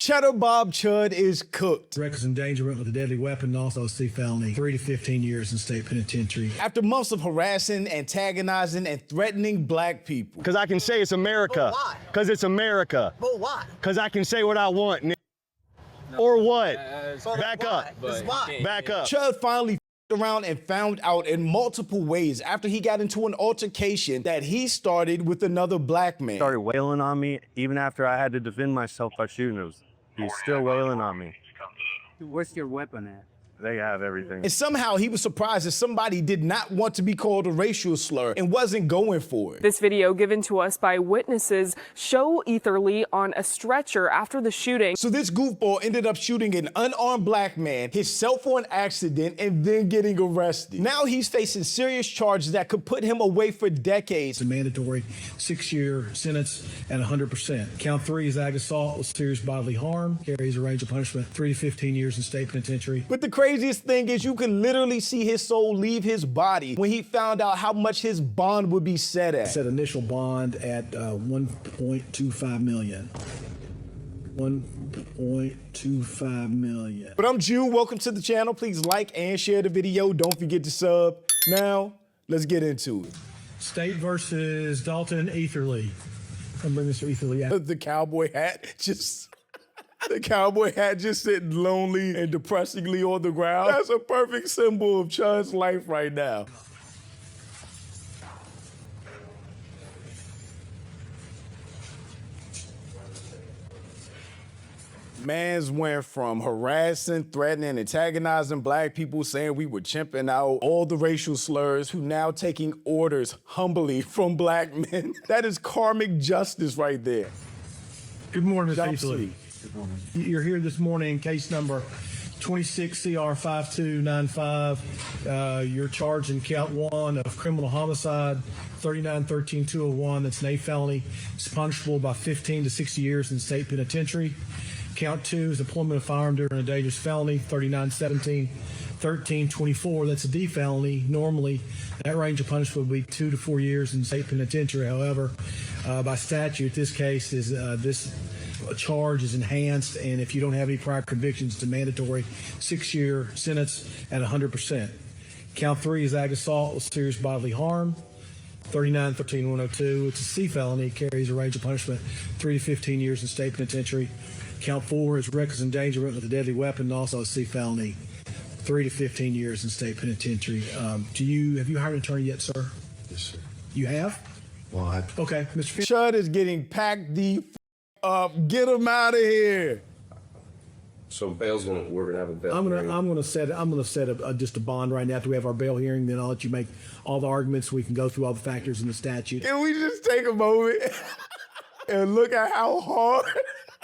Cheddar Bob Chud is cooked. Reckless endangerment with a deadly weapon, also a C felony, 3 to 15 years in state penitentiary. After months of harassing, antagonizing, and threatening black people. Because I can say it's America. But why? Because it's America. But why? Because I can say what I want. No, or what? Back why? up. That's why. Back up. Chud finally around and found out in multiple ways after he got into an altercation that he started with another black man. Started wailing on me even after I had to defend myself by shooting him. He's still wailing on me. Where's your weapon at? They have everything. And somehow he was surprised that somebody did not want to be called a racial slur and wasn't going for it. This video given to us by witnesses show Etherly on a stretcher after the shooting. So this goofball ended up shooting an unarmed black man, himself on accident, and then getting arrested. Now he's facing serious charges that could put him away for decades. It's a mandatory 6-year sentence at 100%. Count 3 is ag assault with serious bodily harm, carries a range of punishment 3 to 15 years in state penitentiary. But the craziest thing is you can literally see his soul leave his body when he found out how much his bond would be set at. Set initial bond at 1.25 million. 1.25 million. But I'm Jude, welcome to the channel. Please like and share the video. Don't forget to sub. Now, let's get into it. State versus Dalton Etherly. I'm bringing Mr. Etherly out. The cowboy hat just... The cowboy hat just sitting lonely and depressingly on the ground. That's a perfect symbol of Chud's life right now. Mans went from harassing, threatening, antagonizing black people, saying we were chimping out all the racial slurs, to now taking orders humbly from black men. That is karmic justice right there. Good morning, Mr. Jump Etherly. suit. You're here this morning, case number 26 CR 5295. You're charged in count 1 of criminal homicide, 39-13-201. That's an A felony. It's punishable by 15 to 60 years in state penitentiary. Count 2 is employment of firearm during a dangerous felony, 39-17-13-24. That's a D felony. Normally, that range of punishment would be 2 to 4 years in state penitentiary. However, by statute, this case is this charge is enhanced, and if you don't have any prior convictions, it's a mandatory 6-year sentence at 100%. Count 3 is ag assault with serious bodily harm, 39-13-102. It's a C felony, carries a range of punishment 3 to 15 years in state penitentiary. Count 4 is reckless endangerment with a deadly weapon, also a C felony, 3 to 15 years in state penitentiary. Have you hired an attorney yet, sir? Yes, sir. You have? Well, Okay, Mr. Chud is getting packed the up. Get him out of here. so we're gonna have a bail. I'm hearing. gonna set just a bond right now after we have our bail hearing. Then I'll let you make all the arguments. We can go through all the factors in the statute. Can we just take a moment and look at how hard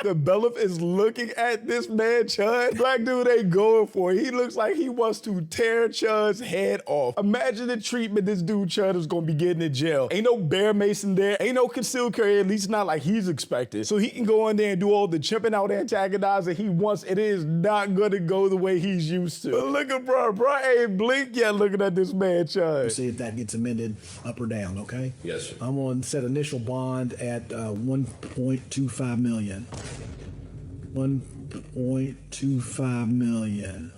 the bailiff is looking at this man, Chud? Black dude ain't going for it. He looks like he wants to tear Chud's head off. Imagine the treatment this dude Chud is gonna be getting in jail. Ain't no bear mason there. Ain't no concealed carry, at least not like he's expected. So he can go in there and do all the chimping out antagonizing he wants. It is not gonna go the way he's used to. But look at bro ain't blink yet looking at this man, Chud. See if that gets amended up or down. Okay. Yes, sir. I'm going to set initial bond at 1.25 million. 1.25 million.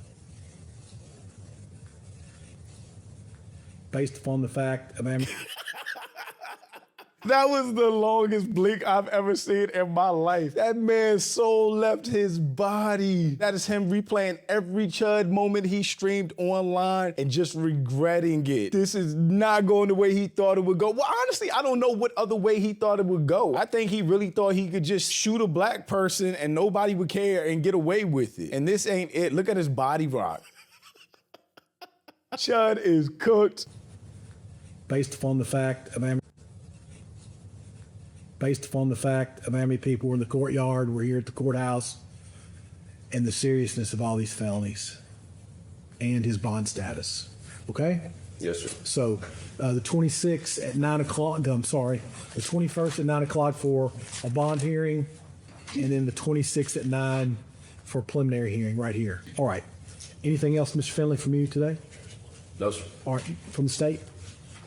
Based upon the fact of That was the longest blink I've ever seen in my life. That man's soul left his body. That is him replaying every Chud moment he streamed online and just regretting it. This is not going the way he thought it would go. Well, honestly, I don't know what other way he thought it would go. I think he really thought he could just shoot a black person and nobody would care and get away with it. And this ain't it. Look at his body rock. Chud is cooked. based upon the fact of how many people were in the courtyard, were here at the courthouse, and the seriousness of all these felonies and his bond status. Okay? Yes, sir. So the 26th at 9 o'clock, the 21st at 9 o'clock for a bond hearing, and then the 26th at 9 for a preliminary hearing right here. All right. Anything else, Mr. Finley, from you today? No, sir. All right, from the state?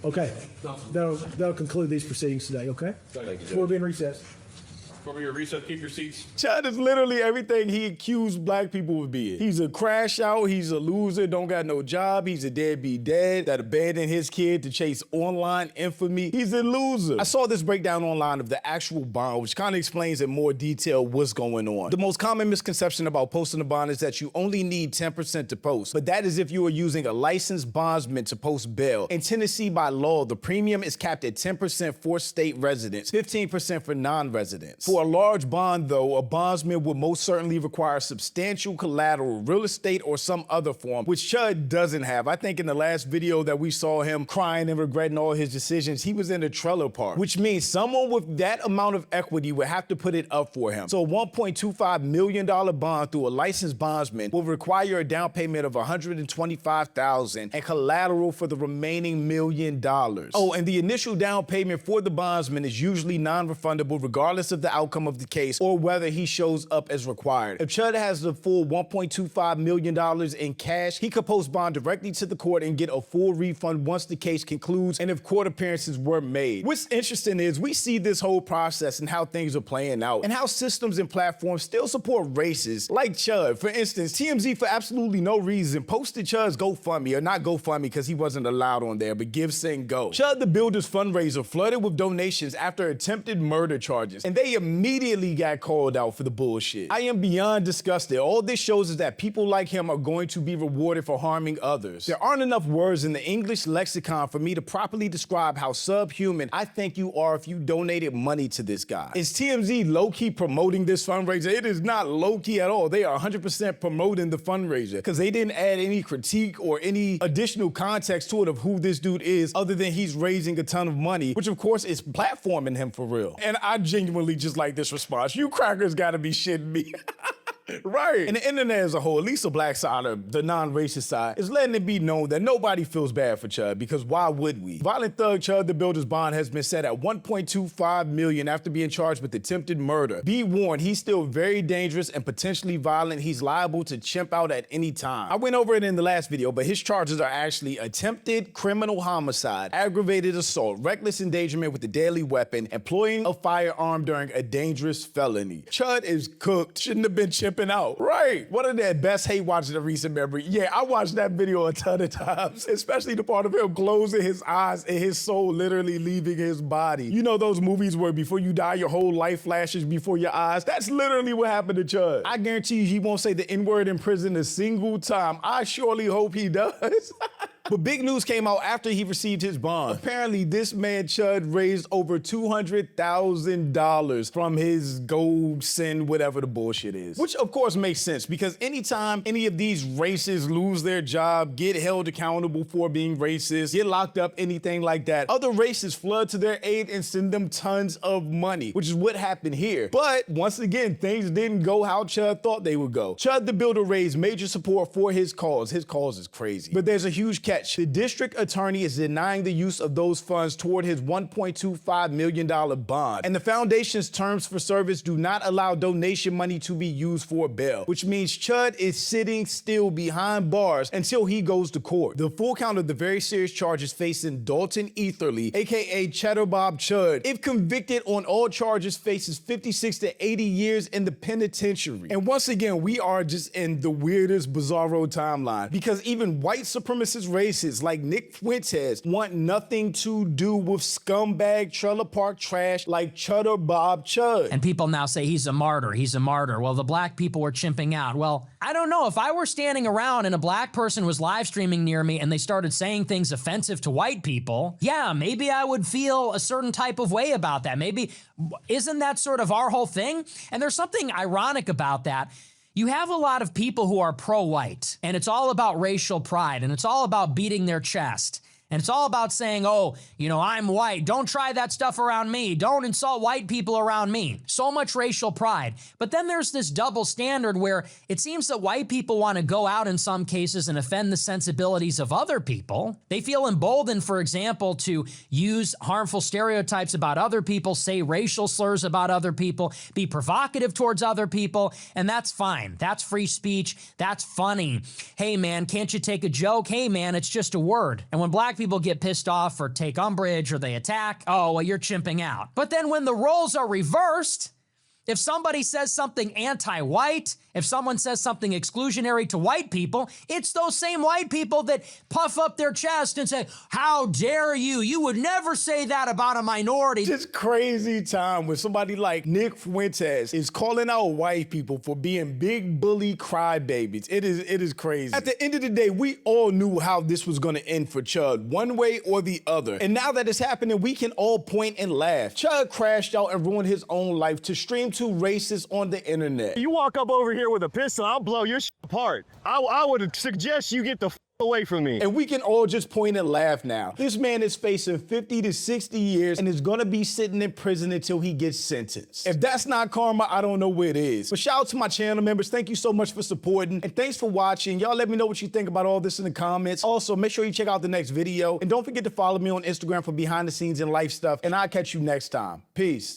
Okay. That'll conclude these proceedings today, okay? Thank you, Judge. We'll be in recess. Before we recess, keep your seats. Chud is literally everything he accused black people of being. He's a crash out, he's a loser, don't got no job, he's a deadbeat dad that abandoned his kid to chase online infamy. He's a loser. I saw this breakdown online of the actual bond, which kind of explains in more detail what's going on. The most common misconception about posting a bond is that you only need 10% to post, but that is if you are using a licensed bondsman to post bail. In Tennessee, by law, the premium is capped at 10% for state residents, 15% for non-residents. For a large bond, though, a bondsman would most certainly require substantial collateral, real estate, or some other form, which Chud doesn't have. I think in the last video that we saw him crying and regretting all his decisions, he was in a trailer park, which means someone with that amount of equity would have to put it up for him. So a $1.25 million bond through a licensed bondsman will require a down payment of $125,000 and collateral for the remaining $1 million. Oh, and the initial down payment for the bondsman is usually non-refundable regardless of the outcome of the case or whether he shows up as required. If Chud has the full $1.25 million in cash, he could post bond directly to the court and get a full refund once the case concludes and if court appearances were made. What's interesting is we see this whole process and how things are playing out and how systems and platforms still support races like Chud. For instance, TMZ for absolutely no reason posted Chud's GoFundMe, or not GoFundMe because he wasn't allowed on there, but Give, Send, Go. Chud the Builder's fundraiser flooded with donations after attempted murder charges, and they immediately got called out for the bullshit. I am beyond disgusted. All this shows is that people like him are going to be rewarded for harming others. There aren't enough words in the English lexicon for me to properly describe how subhuman I think you are if you donated money to this guy. Is TMZ low-key promoting this fundraiser? It is not low-key at all. They are 100% promoting the fundraiser because they didn't add any critique or any additional context to it of who this dude is other than he's raising a ton of money, which of course is platforming him for real. And I genuinely just like this response. You crackers gotta be shitting me. Right. And the internet as a whole, at least the black side or the non-racist side, is letting it be known that nobody feels bad for Chud, because why would we? Violent thug Chud the Builder's bond has been set at $1.25 million after being charged with attempted murder. Be warned, he's still very dangerous and potentially violent. He's liable to chimp out at any time. I went over it in the last video, but his charges are actually attempted criminal homicide, aggravated assault, reckless endangerment with a deadly weapon, employing a firearm during a dangerous felony. Chud is cooked. Shouldn't have been chimping out. Right. One of their best hate watches of recent memory. Yeah, I watched that video a ton of times, especially the part of him closing his eyes and his soul literally leaving his body. You know those movies where before you die, your whole life flashes before your eyes? That's literally what happened to Chud. I guarantee you he won't say the N-word in prison a single time. I surely hope he does. But big news came out after he received his bond. Apparently, this man Chud raised over $200,000 from his gold send whatever the bullshit is. Which of course makes sense, because anytime any of these racists lose their job, get held accountable for being racist, get locked up, anything like that, other racists flood to their aid and send them tons of money, which is what happened here. But once again, things didn't go how Chud thought they would go. Chud the Builder raised major support for his cause. His cause is crazy. But there's a huge catch. The district attorney is denying the use of those funds toward his $1.25 million bond. And the foundation's terms for service do not allow donation money to be used for bail, which means Chud is sitting still behind bars until he goes to court. The full count of the very serious charges facing Dalton Etherly, aka Cheddar Bob Chud, if convicted on all charges, faces 56 to 80 years in the penitentiary. And once again, we are just in the weirdest bizarro timeline, because even white supremacist racists like Nick Fuentes want nothing to do with scumbag trailer park trash like Cheddar Bob Chud. And people now say he's a martyr, he's a martyr. Well, the black people were chimping out. Well, I don't know. If I were standing around and a black person was live streaming near me and they started saying things offensive to white people, yeah, maybe I would feel a certain type of way about that. Maybe, isn't that sort of our whole thing? And there's something ironic about that. You have a lot of people who are pro-white, and it's all about racial pride, and it's all about beating their chest. And it's all about saying, oh, you know, I'm white. Don't try that stuff around me. Don't insult white people around me. So much racial pride. But then there's this double standard where it seems that white people want to go out in some cases and offend the sensibilities of other people. They feel emboldened, for example, to use harmful stereotypes about other people, say racial slurs about other people, be provocative towards other people, and that's fine. That's free speech. That's funny. Hey, man, can't you take a joke? Hey, man, it's just a word. And when black people get pissed off or take umbrage or they attack, oh, well, you're chimping out. But then when the roles are reversed If somebody says something anti-white, if someone says something exclusionary to white people, it's those same white people that puff up their chest and say, how dare you? You would never say that about a minority. Just crazy time when somebody like Nick Fuentes is calling out white people for being big bully crybabies. It is crazy. At the end of the day, we all knew how this was gonna end for Chud, one way or the other. And now that it's happening, we can all point and laugh. Chud crashed out and ruined his own life to stream to racists on the internet. You walk up over here with a pistol, I'll blow your shit apart. I would suggest you get the away from me. And we can all just point and laugh now. This man is facing 50 to 60 years and is gonna be sitting in prison until he gets sentenced. If that's not karma, I don't know what it is. But shout out to my channel members. Thank you so much for supporting and thanks for watching. Y'all let me know what you think about all this in the comments. Also, make sure you check out the next video and don't forget to follow me on Instagram for behind the scenes and life stuff. And I'll catch you next time. Peace.